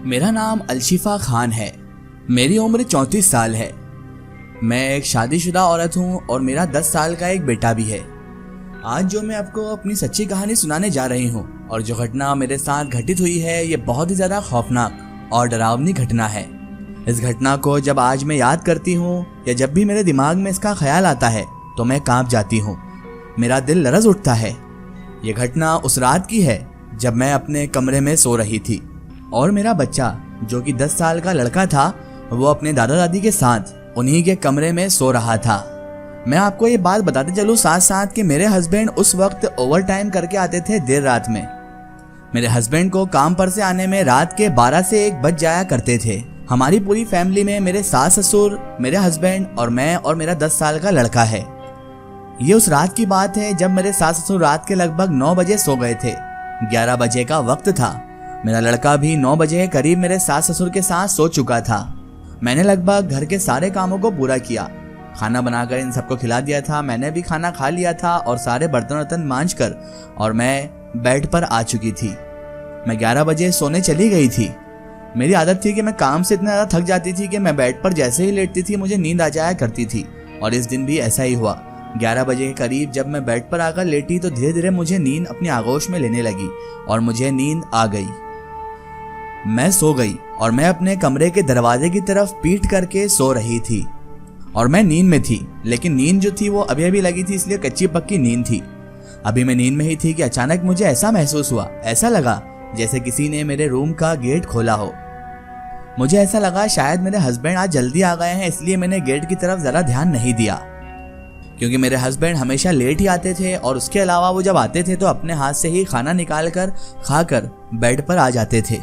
मेरा नाम अलशिफा खान है। मेरी उम्र 34 साल है। मैं एक शादीशुदा औरत हूँ और मेरा 10 साल का एक बेटा भी है। आज जो मैं आपको अपनी सच्ची कहानी सुनाने जा रही हूँ और जो घटना मेरे साथ घटित हुई है ये बहुत ही ज़्यादा खौफनाक और डरावनी घटना है। इस घटना को जब आज मैं याद करती हूँ या जब भी मेरे दिमाग में इसका ख्याल आता है तो मैं कांप जाती हूँ, मेरा दिल लरज़ उठता है। ये घटना उस रात की है जब मैं अपने कमरे में सो रही थी और मेरा बच्चा जो कि 10 साल का लड़का था वो अपने दादा दादी के साथ उन्हीं के कमरे में सो रहा था। मैं आपको ये बात बताते चलूँ साथ साथ कि मेरे हस्बैंड उस वक्त ओवर टाइम करके आते थे देर रात में। मेरे हस्बैंड को काम पर से आने में रात के 12 से 1 बज जाया करते थे। हमारी पूरी फैमिली में मेरे सास ससुर, मेरे हस्बैंड और मैं और मेरा 10 साल का लड़का है। ये उस रात की बात है जब मेरे सास ससुर रात के लगभग 9 बजे सो गए थे। 11 बजे का वक्त था। मेरा लड़का भी 9 बजे के करीब मेरे सास ससुर के साथ सो चुका था। मैंने लगभग घर के सारे कामों को पूरा किया। खाना बनाकर इन सबको खिला दिया था। मैंने भी खाना खा लिया था और सारे बर्तन वर्तन मांज कर और मैं बेड पर आ चुकी थी। मैं 11 बजे सोने चली गई थी। मेरी आदत थी कि मैं काम से इतना ज़्यादा थक जाती थी कि मैं बेड पर जैसे ही लेटती थी मुझे नींद आ जाया करती थी और इस दिन भी ऐसा ही हुआ। 11 बजे के करीब जब मैं बेड पर आकर लेटी तो धीरे धीरे मुझे नींद अपनी आगोश में लेने लगी और मुझे नींद आ गई। मैं सो गई और मैं अपने कमरे के दरवाजे की तरफ पीठ करके सो रही थी और मैं नींद में थी, लेकिन नींद जो थी वो अभी अभी लगी थी, इसलिए कच्ची पक्की नींद थी। अभी मैं नींद में ही थी कि अचानक मुझे ऐसा महसूस हुआ, ऐसा लगा जैसे किसी ने मेरे रूम का गेट खोला हो। मुझे ऐसा लगा शायद मेरे हस्बैंड आज जल्दी आ गए हैं, इसलिए मैंने गेट की तरफ ज़रा ध्यान नहीं दिया, क्योंकि मेरे हस्बैंड हमेशा लेट ही आते थे और उसके अलावा वो जब आते थे तो अपने हाथ से ही खाना निकाल कर खाकर बेड पर आ जाते थे।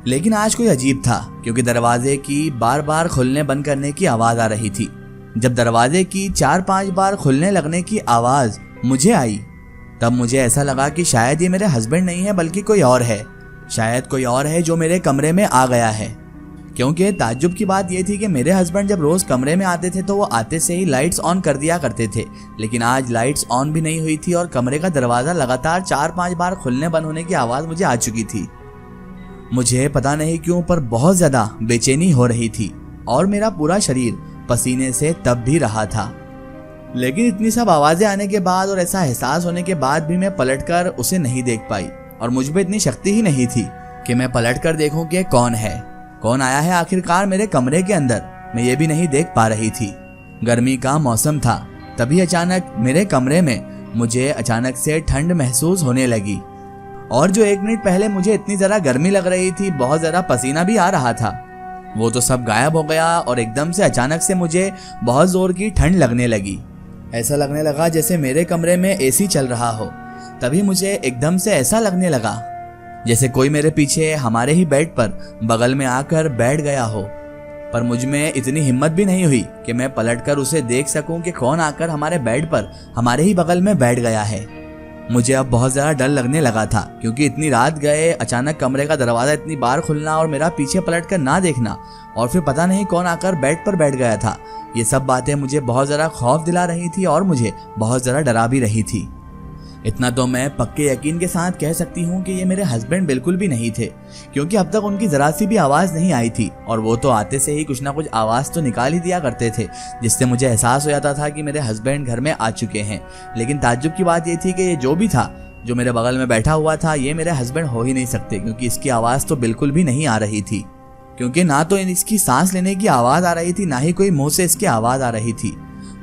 लेकिन आज कोई अजीब था, क्योंकि दरवाजे की बार बार खुलने बंद करने की आवाज़ आ रही थी। जब दरवाजे की 4-5 बार खुलने लगने की आवाज़ मुझे आई तब मुझे ऐसा लगा कि शायद ये मेरे हस्बैंड नहीं है बल्कि कोई और है। शायद कोई और है जो मेरे कमरे में आ गया है, क्योंकि ताज्जुब की बात यह थी कि मेरे हस्बैंड जब रोज़ कमरे में आते थे तो वो आते से ही लाइट्स ऑन कर दिया करते थे, लेकिन आज लाइट्स ऑन भी नहीं हुई थी और कमरे का दरवाज़ा लगातार 4-5 बार खुलने बंद होने की आवाज़ मुझे आ चुकी थी। मुझे पता नहीं क्यों पर बहुत ज़्यादा बेचैनी हो रही थी और मेरा पूरा शरीर पसीने से तप भी रहा था। लेकिन इतनी सब आवाज़ें आने के बाद और ऐसा एहसास होने के बाद भी मैं पलटकर उसे नहीं देख पाई और मुझ में इतनी शक्ति ही नहीं थी कि मैं पलटकर देखूं कि कौन है, कौन आया है आखिरकार मेरे कमरे के अंदर। मैं ये भी नहीं देख पा रही थी। गर्मी का मौसम था। तभी अचानक मेरे कमरे में मुझे अचानक से ठंड महसूस होने लगी और जो 1 मिनट पहले मुझे इतनी ज़रा गर्मी लग रही थी, बहुत ज़रा पसीना भी आ रहा था, वो तो सब गायब हो गया और एकदम से अचानक से मुझे बहुत ज़ोर की ठंड लगने लगी। ऐसा लगने लगा जैसे मेरे कमरे में एसी चल रहा हो। तभी मुझे एकदम से ऐसा लगने लगा जैसे कोई मेरे पीछे हमारे ही बेड पर बगल में आकर बैठ गया हो, पर मुझ में इतनी हिम्मत भी नहीं हुई कि मैं पलटकर उसे देख सकूं कि कौन आकर हमारे बेड पर हमारे ही बगल में बैठ गया है। मुझे अब बहुत ज़्यादा डर लगने लगा था, क्योंकि इतनी रात गए, अचानक कमरे का दरवाज़ा इतनी बार खुलना और मेरा पीछे पलटकर ना देखना और फिर पता नहीं कौन आकर बेड पर बैठ गया था। ये सब बातें मुझे बहुत ज़्यादा खौफ दिला रही थी और मुझे बहुत ज़्यादा डरा भी रही थी। इतना तो मैं पक्के यकीन के साथ कह सकती हूँ कि ये मेरे हस्बैंड बिल्कुल भी नहीं थे, क्योंकि अब तक उनकी ज़रा सी भी आवाज़ नहीं आई थी और वो तो आते से ही कुछ ना कुछ आवाज़ तो निकाल ही दिया करते थे, जिससे मुझे एहसास हो जाता था कि मेरे हस्बैंड घर में आ चुके हैं। लेकिन ताज्जुब की बात ये थी कि ये जो भी था, जो मेरे बगल में बैठा हुआ था, ये मेरे हस्बैंड हो ही नहीं सकते, क्योंकि इसकी आवाज़ तो बिल्कुल भी नहीं आ रही थी। क्योंकि ना तो इसकी सांस लेने की आवाज़ आ रही थी, ना ही कोई मुँह से इसकी आवाज़ आ रही थी।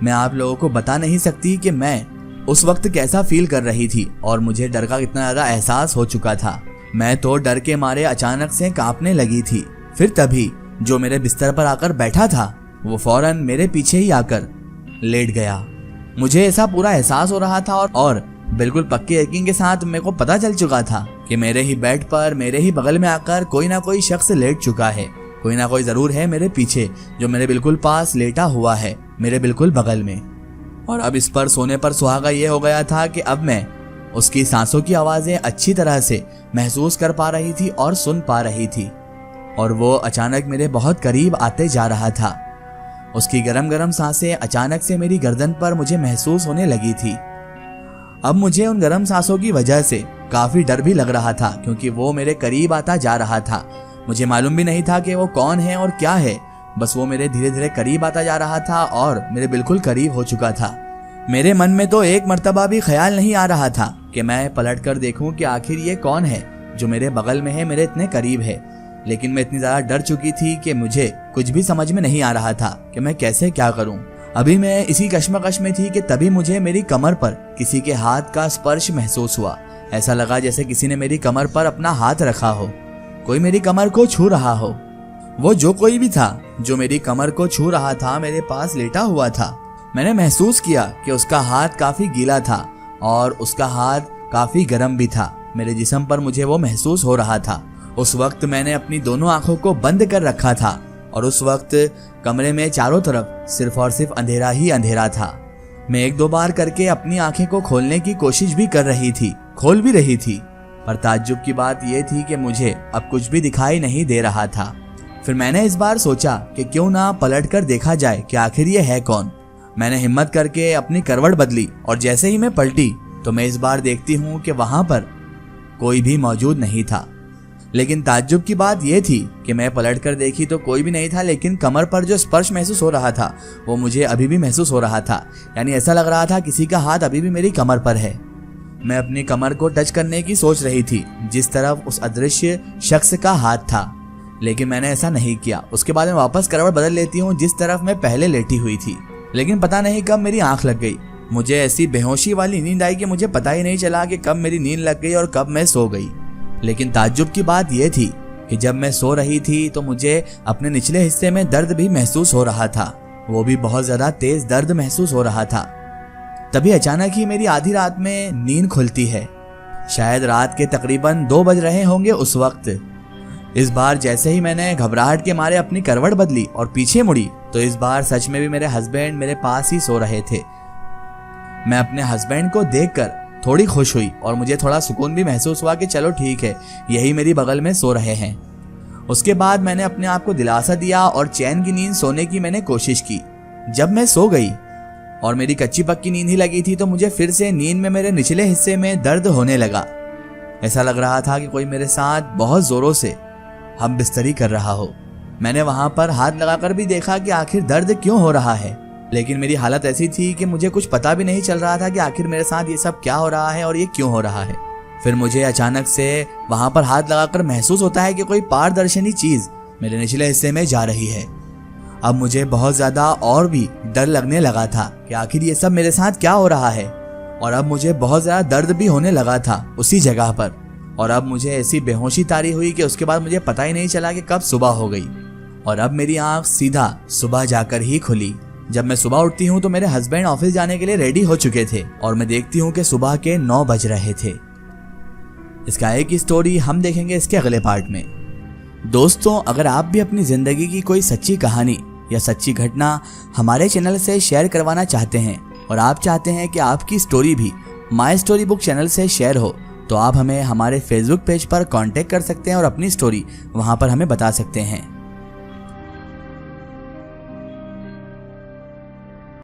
मैं आप लोगों को बता नहीं सकती कि मैं उस वक्त कैसा फील कर रही थी और मुझे डर का कितना ज़्यादा एहसास हो चुका था। मैं तो डर के मारे अचानक से कांपने लगी थी। फिर तभी जो मेरे बिस्तर पर आकर बैठा था वो फौरन मेरे पीछे ही आकर लेट गया। मुझे ऐसा पूरा एहसास हो रहा था और बिल्कुल पक्के यकीन के साथ मेरे को पता चल चुका था कि मेरे ही बेड पर मेरे ही बगल में आकर कोई ना कोई शख्स लेट चुका है। कोई ना कोई ज़रूर है मेरे पीछे, जो मेरे बिल्कुल पास लेटा हुआ है, मेरे बिल्कुल बगल में। और अब इस पर सोने पर सुहागा ये हो गया था कि अब मैं उसकी सांसों की आवाज़ें अच्छी तरह से महसूस कर पा रही थी और सुन पा रही थी, और वो अचानक मेरे बहुत करीब आते जा रहा था। उसकी गरम गरम सांसें अचानक से मेरी गर्दन पर मुझे महसूस होने लगी थी। अब मुझे उन गर्म सांसों की वजह से काफ़ी डर भी लग रहा था, क्योंकि वो मेरे करीब आता जा रहा था। मुझे मालूम भी नहीं था कि वो कौन है और क्या है, बस वो मेरे धीरे धीरे करीब आता जा रहा था और मेरे बिल्कुल करीब हो चुका था। मेरे मन में तो एक मर्तबा भी ख्याल नहीं आ रहा था कि मैं पलट कर देखूं कि आखिर ये कौन है जो मेरे बगल में है, मेरे इतने करीब है। लेकिन मैं इतनी ज्यादा डर चुकी थी कि मुझे कुछ भी समझ में नहीं आ रहा था कि मैं कैसे क्या करूं। अभी मैं इसी कश्मकश में थी कि तभी मुझे मेरी कमर पर किसी के हाथ का स्पर्श महसूस हुआ। ऐसा लगा जैसे किसी ने मेरी कमर पर अपना हाथ रखा हो, कोई मेरी कमर को छू रहा हो। वो जो कोई भी था जो मेरी कमर को छू रहा था मेरे पास लेटा हुआ था। मैंने महसूस किया कि उसका हाथ काफी गीला था और उसका हाथ काफी गर्म भी था। मेरे जिस्म पर मुझे वो महसूस हो रहा था। उस वक्त मैंने अपनी दोनों आंखों को बंद कर रखा था और उस वक्त कमरे में चारों तरफ सिर्फ और सिर्फ अंधेरा ही अंधेरा था। मैं एक दो बार करके अपनी आंखें को खोलने की कोशिश भी कर रही थी, खोल भी रही थी, पर ताज्जुब की बात यह थी कि मुझे अब कुछ भी दिखाई नहीं दे रहा था। फिर मैंने इस बार सोचा कि क्यों ना पलट कर देखा जाए कि आखिर ये है कौन। मैंने हिम्मत करके अपनी करवट बदली और जैसे ही मैं पलटी तो मैं इस बार देखती हूँ कि वहां पर कोई भी मौजूद नहीं था। लेकिन ताज्जुब की बात यह थी कि मैं पलट कर देखी तो कोई भी नहीं था, लेकिन कमर पर जो स्पर्श महसूस हो रहा था वो मुझे अभी भी महसूस हो रहा था। यानी ऐसा लग रहा था किसी का हाथ अभी भी मेरी कमर पर है। मैं अपनी कमर को टच करने की सोच रही थी जिस तरफ उस अदृश्य शख्स का हाथ था, लेकिन मैंने ऐसा नहीं किया। उसके बाद मैं वापस करवट बदल लेती हूँ जिस तरफ मैं पहले लेटी हुई थी। लेकिन पता नहीं कब मेरी आंख लग गई। मुझे ऐसी बेहोशी वाली नींद आई कि मुझे पता ही नहीं चला कि कब मेरी नींद लग गई और कब मैं सो गई। लेकिन ताज्जुब की बात यह थी कि जब मैं सो रही थी तो मुझे अपने निचले हिस्से में दर्द भी महसूस हो रहा था, वो भी बहुत ज्यादा तेज दर्द महसूस हो रहा था। तभी अचानक ही मेरी आधी रात में नींद खुलती है। शायद रात के तकरीबन 2 बज रहे होंगे उस वक्त। इस बार जैसे ही मैंने घबराहट के मारे अपनी करवट बदली और पीछे मुड़ी तो इस बार सच में भी मेरे हस्बैंड मेरे पास ही सो रहे थे। मैं अपने हस्बैंड को देखकर थोड़ी खुश हुई और मुझे थोड़ा सुकून भी महसूस हुआ कि चलो ठीक है, यही मेरी बगल में सो रहे हैं। उसके बाद मैंने अपने आप को दिलासा दिया और चैन की नींद सोने की मैंने कोशिश की। जब मैं सो गई और मेरी कच्ची पक्की नींद ही लगी थी तो मुझे फिर से नींद में मेरे निचले हिस्से में दर्द होने लगा। ऐसा लग रहा था कि कोई मेरे साथ बहुत जोरों से हम बिस्तरी कर रहा हो। मैंने वहां पर हाथ लगाकर भी देखा कि आखिर दर्द क्यों हो रहा है, लेकिन मेरी हालत ऐसी थी कि मुझे कुछ पता भी नहीं चल रहा था कि आखिर मेरे साथ ये सब क्या हो रहा है और ये क्यों हो रहा है। फिर मुझे अचानक से वहां पर हाथ लगाकर महसूस होता है कि कोई पारदर्शनी चीज मेरे निचले हिस्से में जा रही है। अब मुझे बहुत ज्यादा और भी डर लगने लगा था कि आखिर ये सब मेरे साथ क्या हो रहा है। और अब मुझे बहुत ज्यादा दर्द भी होने लगा था उसी जगह पर। और अब मुझे ऐसी बेहोशी तारी हुई कि उसके बाद मुझे पता ही नहीं चला कि कब सुबह हो गई। और अब मेरी आंख सीधा सुबह जाकर ही खुली। जब मैं सुबह उठती हूँ तो मेरे हस्बैंड ऑफिस जाने के लिए रेडी हो चुके थे और मैं देखती हूँ कि सुबह के 9 बज रहे थे। इसका एक स्टोरी हम देखेंगे इसके अगले पार्ट में। दोस्तों, अगर आप भी अपनी जिंदगी की कोई सच्ची कहानी या सच्ची घटना हमारे चैनल से शेयर करवाना चाहते हैं और आप चाहते हैं कि आपकी स्टोरी भी माई स्टोरी बुक चैनल से शेयर हो, तो आप हमें हमारे फेसबुक पेज पर कांटेक्ट कर सकते हैं और अपनी स्टोरी वहां पर हमें बता सकते हैं।